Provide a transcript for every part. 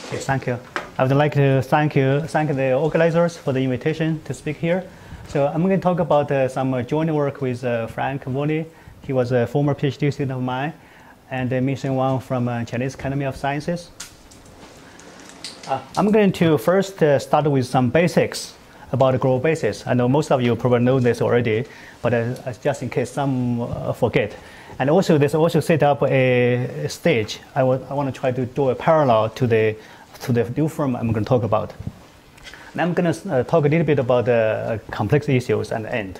Okay, thank you. I would like to thank the organizers for the invitation to speak here. So I'm going to talk about some joint work with Frank Woolley. He was a former PhD student of mine, and Mission Wang from Chinese Academy of Sciences. I'm going to first start with some basics about Gröbner bases. I know most of you probably know this already, but just in case some forget. And also, this also set up a stage. I want to try to do a parallel to the new form I'm going to talk about. And I'm going to talk a little bit about the complex issues at the end.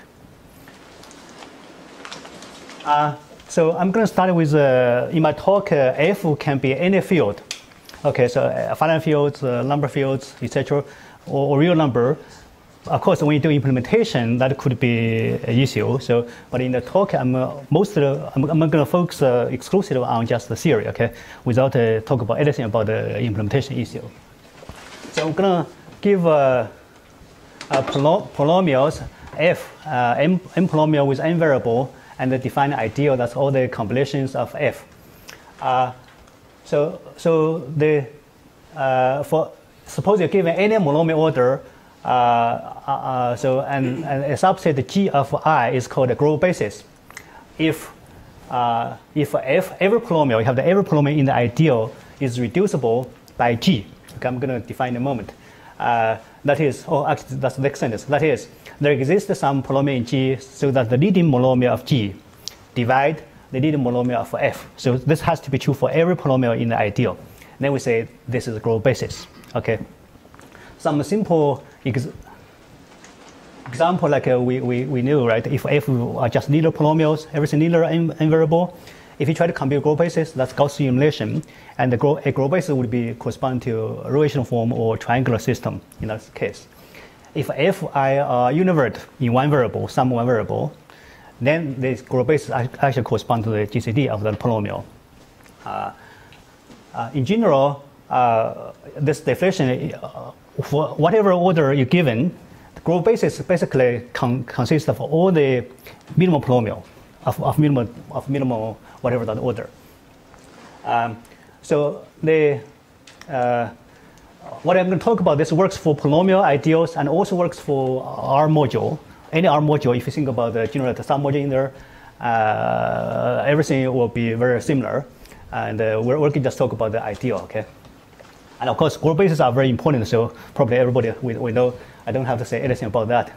So I'm going to start with, in my talk, F can be any field. Okay, so finite fields, number fields, etc., or real number. Of course, when you do implementation, that could be an issue. So, but in the talk, I'm going to focus exclusively on just the theory, okay, without talk about anything about the implementation issue. So I'm going to give polynomials f, m polynomial with n variable, and define ideal. That's all the combinations of f. So suppose you're given any monomial order. And a subset G of I is called a Gröbner basis. If every polynomial, you have the every polynomial in the ideal is reducible by G. Okay, I'm going to define in a moment. That is, actually that's the next sentence. That is, there exists some polynomial in G so that the leading monomial of G divide the leading monomial of F. So this has to be true for every polynomial in the ideal. Then we say this is a Gröbner basis. Okay. Some simple example like we knew, right? If f are just linear polynomials, everything linear n variable. If you try to compute Gröbner basis, that's Gaussian elimination, and a Gröbner basis would be correspond to a rotation form or triangular system in that case. If f are univariate in one variable, some one variable, then this Gröbner basis actually correspond to the GCD of the polynomial. In general, this definition. For whatever order you're given, the Gröbner basis basically consists of all the minimal polynomial of minimal whatever that order. So what I'm going to talk about, this works for polynomial ideals and also works for R module. Any R module, if you think about the generate submodule in there, everything will be very similar. And we're going to just talk about the ideal, okay? And of course, Gröbner bases are very important, so probably everybody we know. I don't have to say anything about that.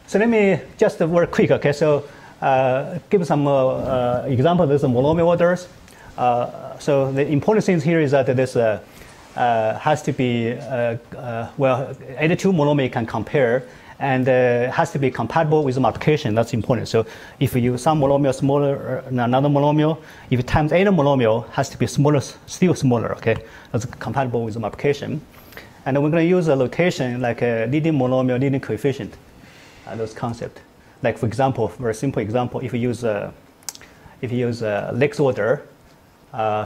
So let me just very quick, okay? So give some examples of some monomial orders. So the important thing here is that this has to be, well, any two monomial can compare, and has to be compatible with multiplication. That's important. So if you use some monomial smaller than another monomial, if you times any monomial, has to be smaller, still smaller. Okay, that's compatible with multiplication. And we're going to use a notation like a leading monomial, leading coefficient. Those concepts. Like for example, very simple example, if you use Lex order,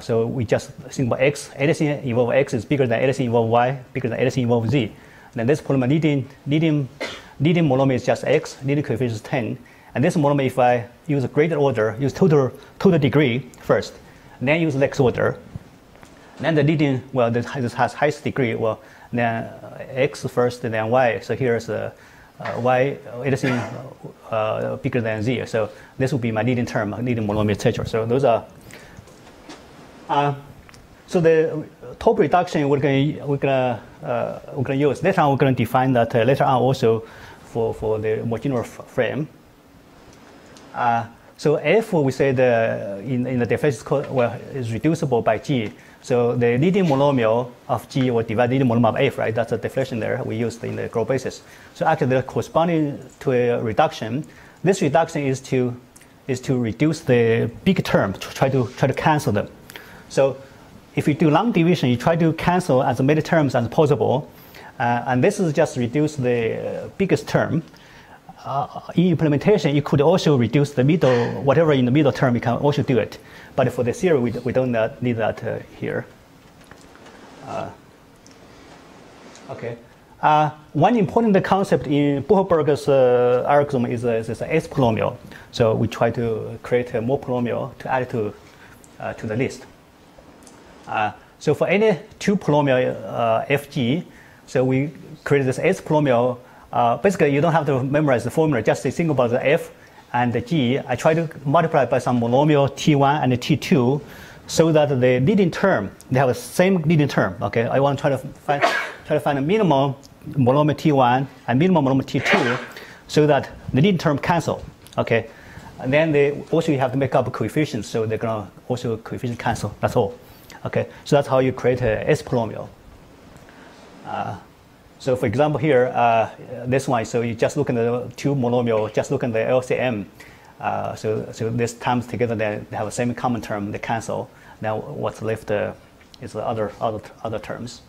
so we just think about x. Anything involved x is bigger than anything involved y, bigger than anything involved z. Then this polynomial leading monomial is just x, leading coefficient is 10. And this monomial, if I use a graded order, use total degree first, then use Lex order. Then the leading, well, this has highest degree, well, then x first, then y. So here's y, anything bigger than z. So this will be my leading term, leading monomial, etc. So those are. So the top reduction we're gonna use later on. We're gonna define that later on also for the more general frame. So f we said in the definition is reducible by g. So the leading monomial of g will divide the leading monomial of f, right? That's the definition there we used in the Gröbner basis. So actually, they're corresponding to a reduction. This reduction is to reduce the big term, to try to cancel them. So if you do long division, you try to cancel as many terms as possible, and this is just reduce the biggest term. In implementation, you could also reduce the middle, whatever in the middle term, you can also do it. But for the theory, we don't need that here. Okay. One important concept in Buchberger's algorithm is this S-polynomial. So we try to create more polynomial to add to the list. So for any two polynomial fg, so we create this S polynomial. Basically, you don't have to memorize the formula, just think about the f and the g. I try to multiply by some monomial t1 and t2 so that the leading term, they have the same leading term. Okay, I want to try to find a minimum monomial t1 and minimum monomial t2 so that the leading term cancel. Okay, and then you have to make up coefficients, so they're gonna also coefficient cancel. That's all. Okay, so that's how you create a S polynomial. So for example here, this one, so you just look at the two monomial, just look at the LCM. So this times together, they have the same common term, they cancel. Now what's left is the other terms.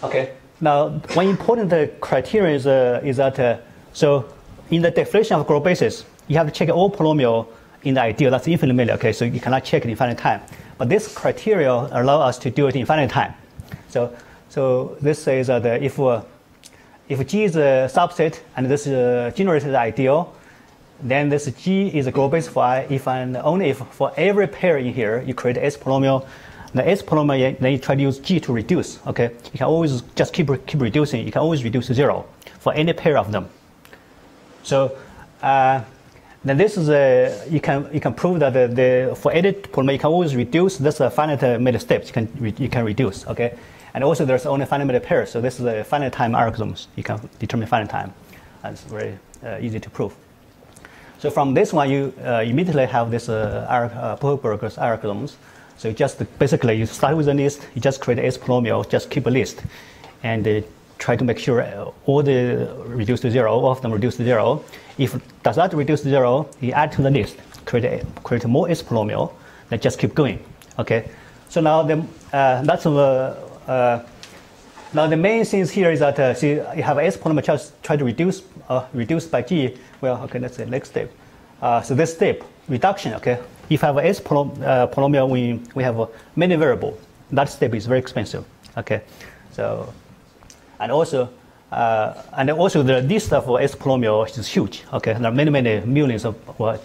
Okay, now one important criterion is that, so in the definition of Gröbner bases, you have to check all polynomial in the ideal, that's infinite many, okay, so you cannot check it in finite time. But this criterion allows us to do it in finite time. So this says that if G is a subset and this generated ideal, then this G is a Gröbner base for I if and only if for every pair in here you create S polynomial. The S polynomial, then you try to use G to reduce. Okay, you can always just keep reducing. You can always reduce to 0 for any pair of them. So then this is you can prove that for any polynomial you can always reduce. That's a finite many steps you can reduce. Okay. And also there's only finite many pairs, so this is a finite time algorithms. You can determine finite time. That's very easy to prove. So from this one, you immediately have this Buchberger's algorithms. So just basically you start with a list, you just create S polynomial, just keep a list, and try to make sure all the reduce to 0, all of them reduce to 0. If it does not reduce to 0, you add to the list, create more S polynomial, then just keep going. Okay. So now that's now the main things here is that see you have S polynomial, just try to reduce by G. Well, okay, that's the next step. So this step reduction. Okay, if I have a S polynomial, we have many variable. That step is very expensive. Okay, so and also the list of S polynomial is huge. Okay, there are many millions of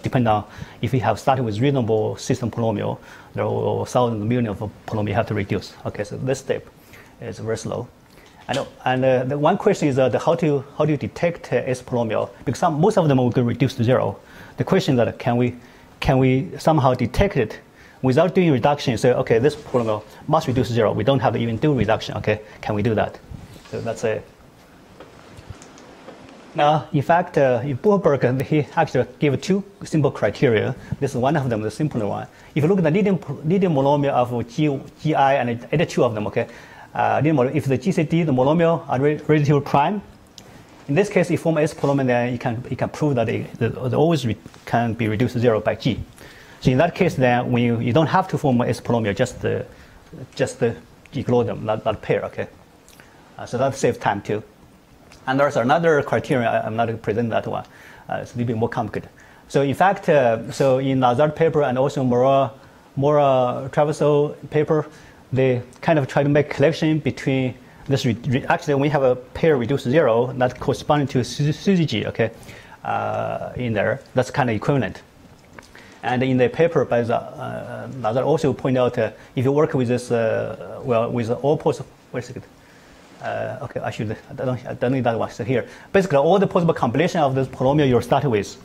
depending on if you have started with reasonable system polynomial, there are thousands millions of polynomial you have to reduce. Okay, so this step is very slow. And the one question is how do you detect S polynomial? Because most of them will reduce to 0. The question is that can we somehow detect it without doing reduction? So okay, this polynomial must reduce to 0. We don't have to even do reduction. Okay, can we do that? So that's it. Now, in fact, in Buchberger, he actually gave two simple criteria. This is one of them, the simpler one. If you look at the leading monomial of Gi and any two of them, okay, if the GCD, the monomial are relative prime, in this case, if you form S polynomial, then you can prove that it always can be reduced to 0 by G. So in that case, then when you don't have to form S polynomial, just ignore them, not pair, okay. So that saves time too. And there's another criterion, I'm not going to present that one. It's a little bit more complicated. So in fact, so in Lazard paper and also Mora Traversal paper, they kind of try to make connection between this. Actually, when we have a pair reduced to 0, that corresponding to CGG, okay, in there, that's kind of equivalent. And in the paper by Lazard also point out if you work with this, with all possible, wait a second. Okay, I don't need that one. So here, basically all the possible combination of this polynomial you start with,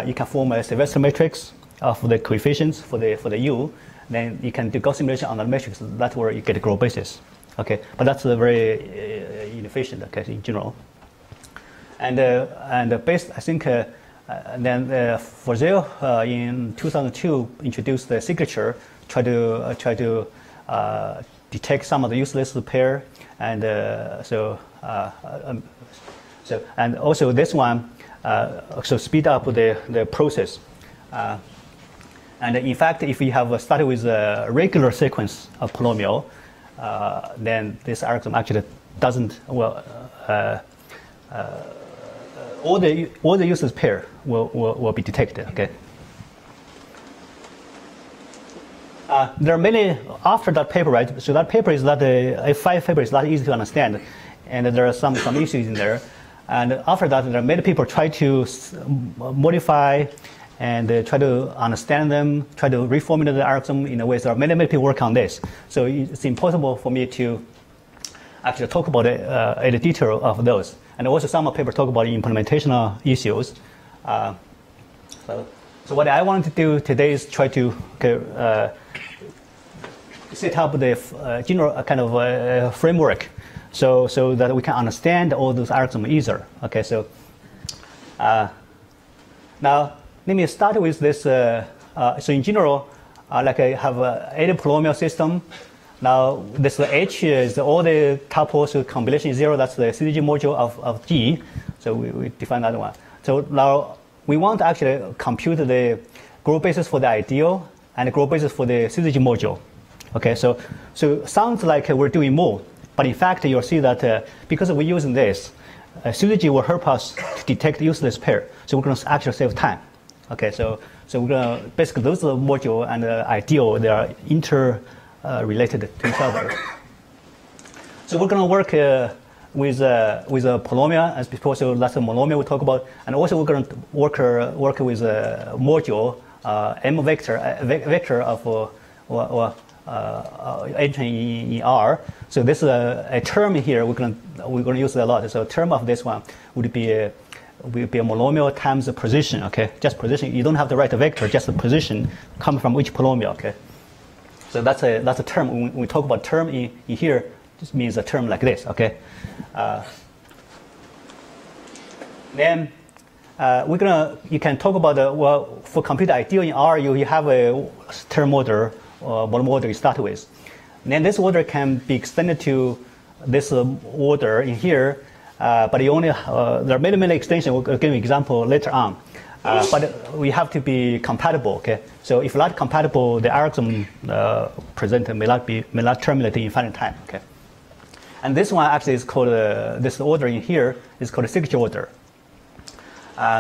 you can form a Sylvester matrix of the coefficients for the U. Then you can do Gauss simulation on the matrix. That's where you get the Gröbner bases. Okay, but that's very inefficient. Okay, in general. And based, I think, then Forzel in 2002 introduced the signature, try to detect some of the useless pair. And and also this one so speed up the process. And in fact, if we have started with a regular sequence of polynomial, then this algorithm actually doesn't all the useless pair will be detected. Okay. There are many after that paper, right? So that paper is not A5 paper is not easy to understand, and there are some issues in there. And after that, there are many people try to modify and try to understand them, try to reformulate the algorithm in a way. There are many people work on this. So it's impossible for me to actually talk about any detail of those. And also some papers talk about implementational issues. So what I want to do today is try to set up the general kind of framework so that we can understand all those algorithms easier. Okay, so now let me start with this. So in general, like I have any polynomial system. Now this H is all the tuples, so combination is 0. That's the CDG module of G. So we define that one. So now we want to actually compute the Gröbner basis for the ideal and the Gröbner basis for the CDG module. Okay, so sounds like we're doing more, but in fact you'll see that because we're using this, CDG will help us to detect useless pair. So we're going to actually save time. Okay, so we're going to basically those module and ideal, they are interrelated to each other. So we're going to work with a polynomial as before. So that's a monomial we talk about, and also we're going to work with a module M vector of entry in R. So this is a term here we're going to use it a lot. So a term of this one would be a monomial times the position. Okay, just position. You don't have to write a vector, just the position come from each polynomial. Okay, so that's a term. When we talk about term in here, this means a term like this. Okay, then you can talk about for computer ideal in R, you have a term order or bottom order you start with. And then this order can be extended to this order in here, but you only there are many extensions. We'll give you an example later on. But we have to be compatible. Okay, so if not compatible, the algorithm presented may not terminate in infinite time. Okay, and this one actually is called this order in here is called a signature order.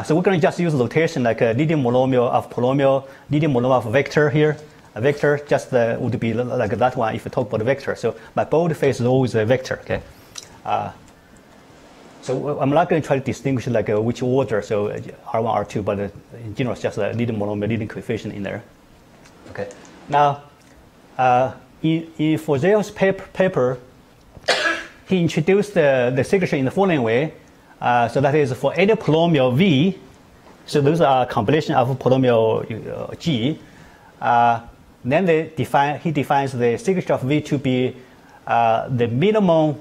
So we're going to just use notation like a leading monomial of polynomial, leading monomial of vector here. A vector just would be like that one if you talk about a vector. So my bold face is always a vector. Okay. So I'm not going to try to distinguish like which order. So R1, R2, but in general it's just a leading monomial, leading coefficient in there. Okay. Now, in Fozeo's paper, he introduced the signature in the following way. So that is for any polynomial V, so those are a combination of polynomial G. Then he defines the signature of V to be the minimal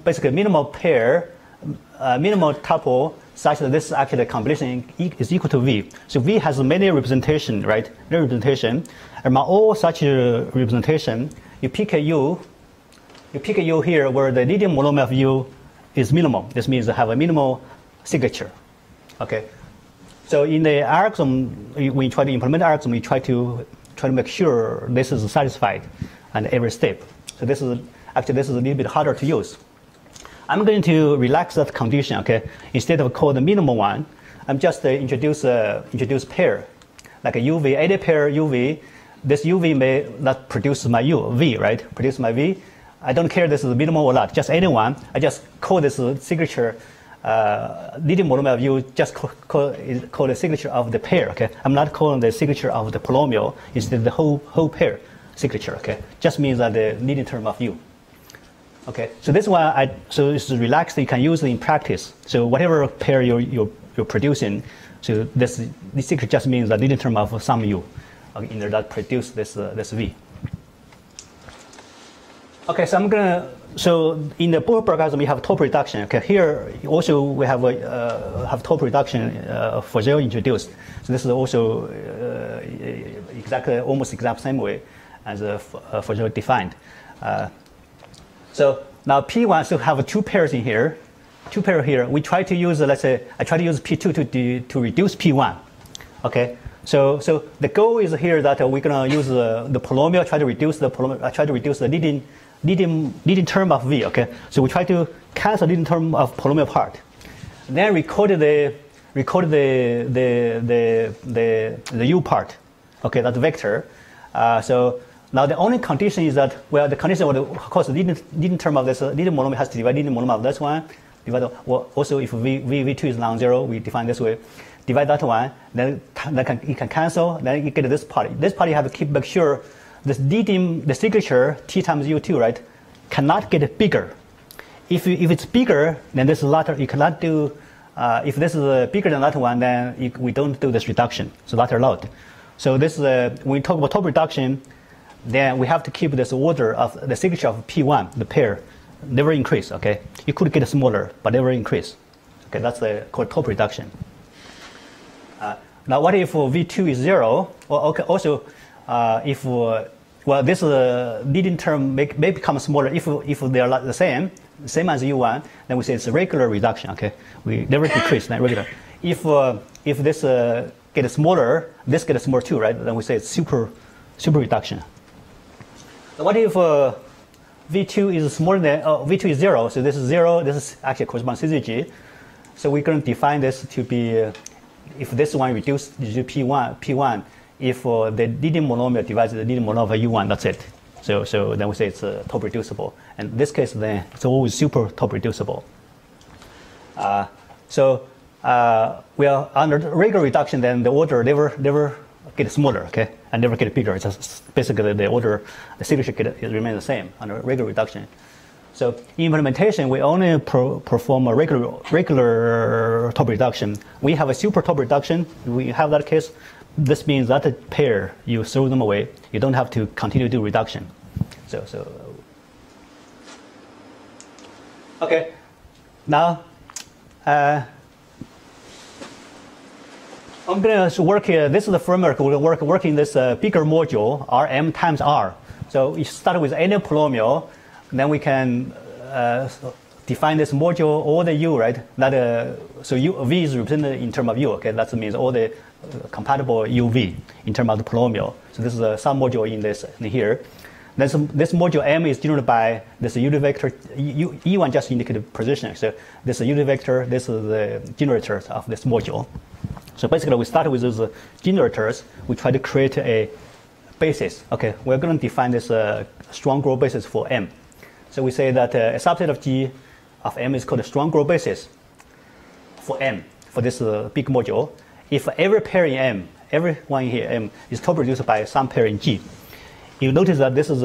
pair, minimal tuple, such that this actually the combination is equal to V. So V has many representation, right? Many representation. Among all such representation, you pick a U here where the leading monomial of U is minimal. This means they have a minimal signature. Okay. So in the algorithm, when you try to implement the algorithm, you try to make sure this is satisfied at every step. So this is a little bit harder to use. I'm going to relax that condition. Okay. Instead of call the minimum one, I'm just introduce pair, like a UV, any pair UV. This UV may not produce my UV, right? Produce my V. I don't care this is minimal or not, just any one. I just call this signature leading monomial of U, just call the signature of the pair. Okay, I'm not calling the signature of the polynomial. Instead, the whole pair signature. Okay, just means that the leading term of U. Okay, so this one so it's relaxed. You can use it in practice. So whatever pair you're producing, so this signature just means the leading term of some U, okay, in there that produce this V. Okay, so in the Buchberger algorithm, we have tuple reduction. Okay, here also we have tuple reduction for zero introduced. So this is also almost exact same way as for zero defined. So now P1 still have two pairs in here, We try to use let's say I try to use P2 to reduce P1. Okay, so the goal is here that we're gonna use the polynomial, try to reduce the leading term of V. Okay, so we try to cancel leading term of polynomial part, then record the U part. Okay, that's vector. So now the only condition is that, well, the condition of course the leading term of this leading monomial has to divide leading monomial of this one. Also if V2 is non-zero, we define this way. divide that one, then you can cancel, then you get this part. This part you have to make sure this the signature T times U2, right, cannot get bigger. If it's bigger, then this latter, you cannot do, if this is bigger than that one, then we don't do this reduction, so latter allowed. So this is, when we talk about top reduction, then we have to keep this order of the signature of P1, the pair, never increase, okay? You could get smaller, but never increase. Okay, that's called top reduction. Now, what if V2 is 0? Or okay, also, if, well, this leading term may become smaller if they are the same as U1, then we say it's a regular reduction, okay? We never decrease, then regular. If this gets smaller, this gets smaller too, right? Then we say it's super reduction. So what if V2 is smaller than, V2 is 0, so this is 0, this is actually corresponds to CG. So we're going to define this to be, if this one reduced to P1, if the leading monomial divides the leading monomial of U1, that's it. So then we say it's top reducible. And in this case, then it's always super top reducible. We are under regular reduction, then the order never get smaller, okay, and never get bigger. It's just basically the order, the signature remains the same under regular reduction. So in implementation, we only perform a regular top reduction. We have a super top reduction. We have that case. This means that the pair, you throw them away. You don't have to continue to do reduction. Okay. Now, I'm going to work here. This is the framework. We'll work in this bigger module, Rm times R. So you start with any polynomial, then we can define this module, all the U, right? That so V is represented in terms of U. Okay, that means all the compatible UV in terms of the polynomial. So this is a submodule in here. Then this module M is denoted by this unit vector. E1 just indicated position. So this is a unit vector. This is the generators of this module. So basically, we start with those generators. We try to create a basis. Okay, we're going to define this strong Grob basis for M. So we say that a subset of G of M is called a strong Grob basis for M, for this big module. If every pair in M, every one here, M, is top reduced by some pair in G, you notice that this is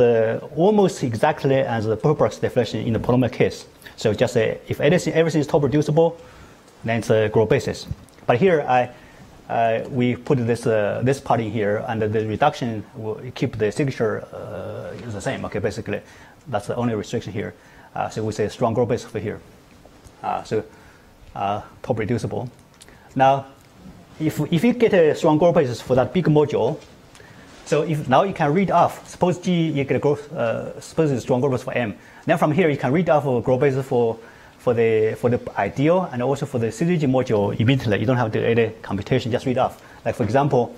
almost exactly as the Buchberger's definition in the polynomial case. So just say if everything is top reducible, then it's a Grob basis. But here we put this part in here, and the reduction will keep the signature the same. Okay, basically, that's the only restriction here. So we say strong Grob basis for here. Top reducible. Now, if you get a strong Grob basis for that big module, so if now you can read off. Suppose G you get a suppose it's strong Grob basis for M. Then from here you can read off a Grob basis for the ideal and also for the CG module immediately. You don't have to do any computation, just read off. Like for example,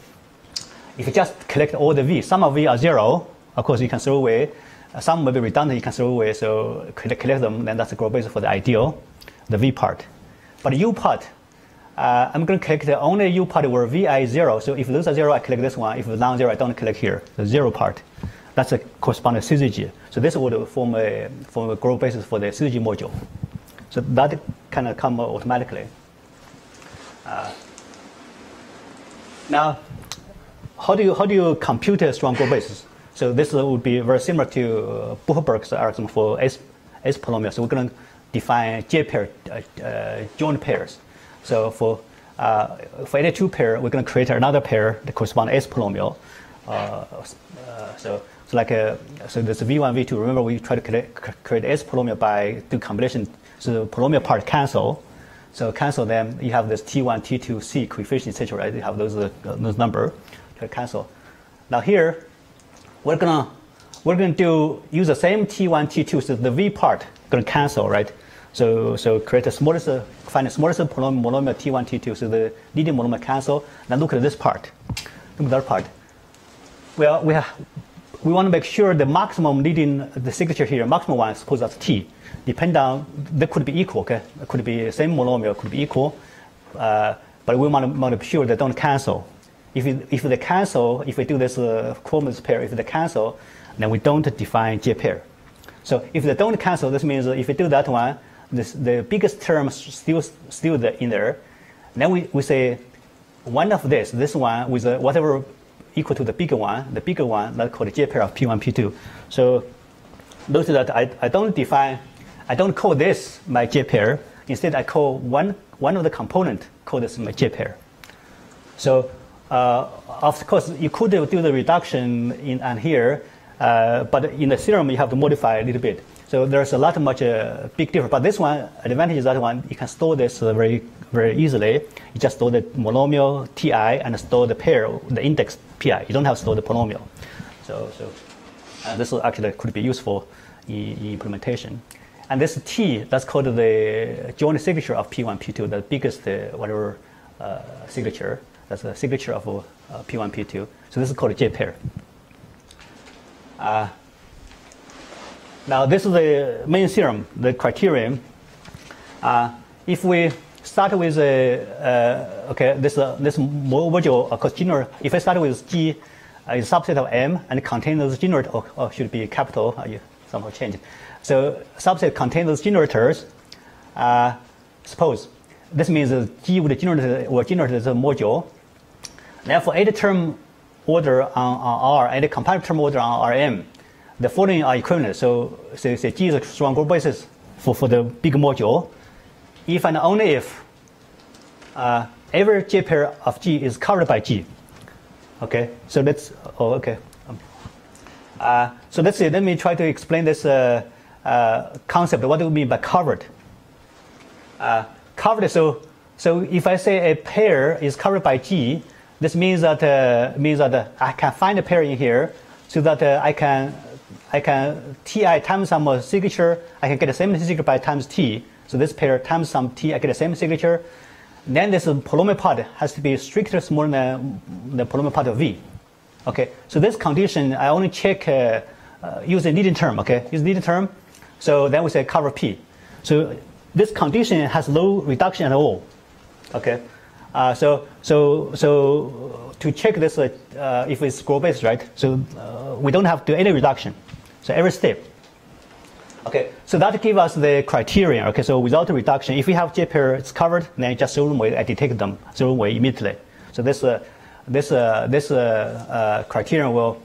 if you just collect all the V, some of V are 0, of course you can throw away. Some may be redundant, you can throw away, so collect them, then that's the Grob basis for the ideal, the V part. But U part, I'm going to collect only U part where Vi is 0. So if those are 0, I collect this one. If it's non-0, I don't collect here, the 0 part. That's a corresponding CG. So this would form a Grob basis for the CG module. So that kind of come automatically. Now, how do you compute a strong Grob basis? So this would be very similar to Buchberger's algorithm for S-polynomials. So we're going to define J pair, joint pairs. So for any two pair, we're going to create another pair that corresponds to S-polynomial. So there's V1, V2. Remember, we try to create S-polynomial by doing combination. So the polynomial part cancel. So cancel them. You have this T1, T2, C coefficient, etc. Right? You have those number to cancel. Now here, we're gonna use the same T1, T2. So the V part gonna cancel, right? So create find the smallest monomial T1, T2. So the leading monomial cancel. Now look at this part. Look at that part. Well, we want to make sure the maximum leading the signature here, maximum one, suppose that's T. Depend on, they could be equal, okay? It could be same monomial, could be equal, but we want to be sure they don't cancel. If they cancel, if we do this Coleman's pair, if they cancel, then we don't define J pair. So if they don't cancel, this means if we do that one, the biggest term still in there. Then we say one of this one with whatever equal to the bigger one that's called J pair of P1, P2. So notice that I don't call this my J pair. Instead, I call one of the component call this my J pair. So of course, you could do the reduction in here, but in the theorem you have to modify a little bit. So there's a lot much big difference. But this one, advantage is that one you can store this very very easily. You just store the monomial Ti and store the pair, the index Pi. You don't have to store the polynomial. So this actually could be useful in implementation. And this T, that's called the joint signature of P1, P2, the biggest whatever signature. That's the signature of P1, P2. So this is called J pair. Now this is the main theorem, the criterion. If we start with this module, of course, general. If I start with G, is a subset of M and contain those generators, or should be capital. You somehow change it. So subset contain those generators. Suppose this means G would generate the module. Therefore, any term order on R, any comparative term order on Rm, the following are equivalent. So say G is a strong Gröbner basis for the big module. If and only if every J pair of G is covered by G. Okay, so let's. Oh, okay. So let's see. Let me try to explain this concept. What do we mean by covered? Covered. So if I say a pair is covered by G, this means that I can find a pair in here, so that I can Ti times some signature. I can get the same signature by times T. So this pair times some T, I get the same signature. Then this polynomial part has to be strictly smaller than the polynomial part of V. Okay, so this condition I only check using leading term. Okay, use leading term. So then we say cover P. So this condition has no reduction at all. Okay, so to check this if it's Gröbner basis, right? So we don't have to do any reduction. So every step. Okay, so that gives us the criterion. Okay, so without a reduction, if we have J pair it's covered, then just zero way I detect them zero way immediately. So this criterion will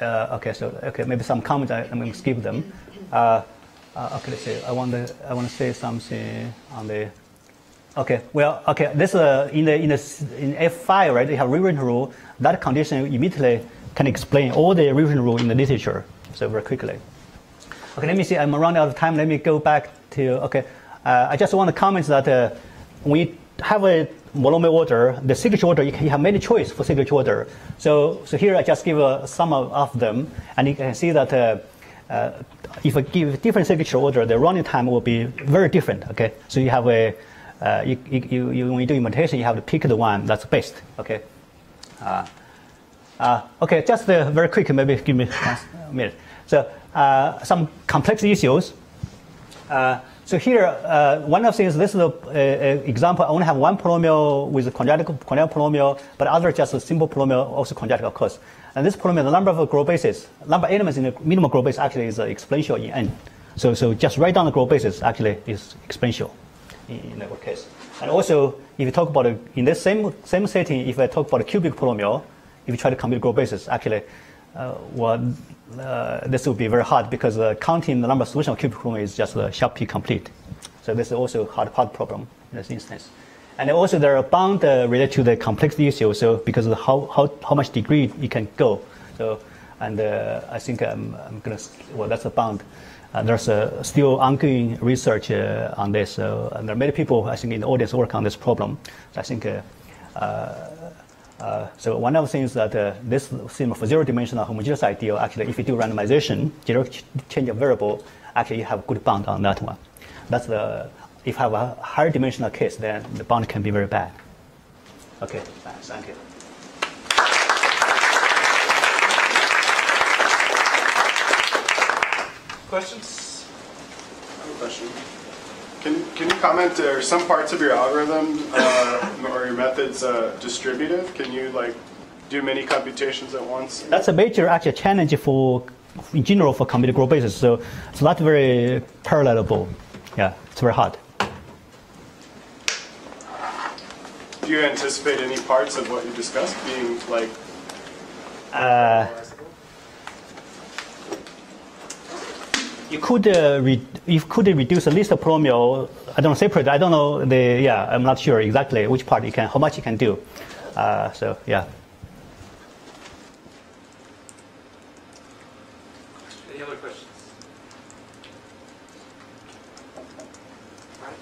okay, maybe some comments I'm going to skip them. Okay, let's see. I want to say something on the. Okay, well, okay. This in F5, right? You have rewritten rule. That condition immediately can explain all the rewritten rule in the literature. So very quickly. Okay, let me see. I'm running out of time. Let me go back to. Okay, I just want to comment that we have a monomial order. The signature order, you have many choices for signature order. So here I just give a sum of them, and you can see that if I give different signature order, the running time will be very different. Okay, so you have a when you do implementation, you have to pick the one that's best. Okay. Okay, just very quick, maybe give me a minute. So some complex issues. So here, one of the things, this is an example. I only have one polynomial with a conjugate polynomial, but other just a simple polynomial, also conjugate, of course. And this polynomial, the number of Gröbner bases, number of elements in the minimum Gröbner base actually is exponential in n. So just write down the Gröbner bases actually is exponential in that case. And also, if you talk about in this same setting, if I talk about a cubic polynomial, if you try to compute Gröbner bases, actually, this would be very hard because counting the number of solutions of cubic polynomial is just sharp P complete. So this is also a hard problem in this instance. And also there are bound related to the complexity issue. So because of how much degree you can go. So and I think I'm gonna that's a bound. There's still ongoing research on this. And there are many people I think in the audience work on this problem. So I think. So one of the things that this theme for zero-dimensional homogeneous ideal, actually, if you do randomization, direct change of variable, actually you have good bound on that one. That's if you have a higher dimensional case, then the bound can be very bad. Okay, thank you. Questions? I have a question. Can you comment, are some parts of your algorithm or your methods distributive? Can you do many computations at once? That's a major actually challenge in general for computed Gröbner bases. So it's not very parallelable. Yeah, it's very hard. Do you anticipate any parts of what you discussed being like? You could reduce the list of polynomial. I don't separate. I don't know the. Yeah, I'm not sure exactly which part you can, how much you can do. So yeah. Any other questions? All right.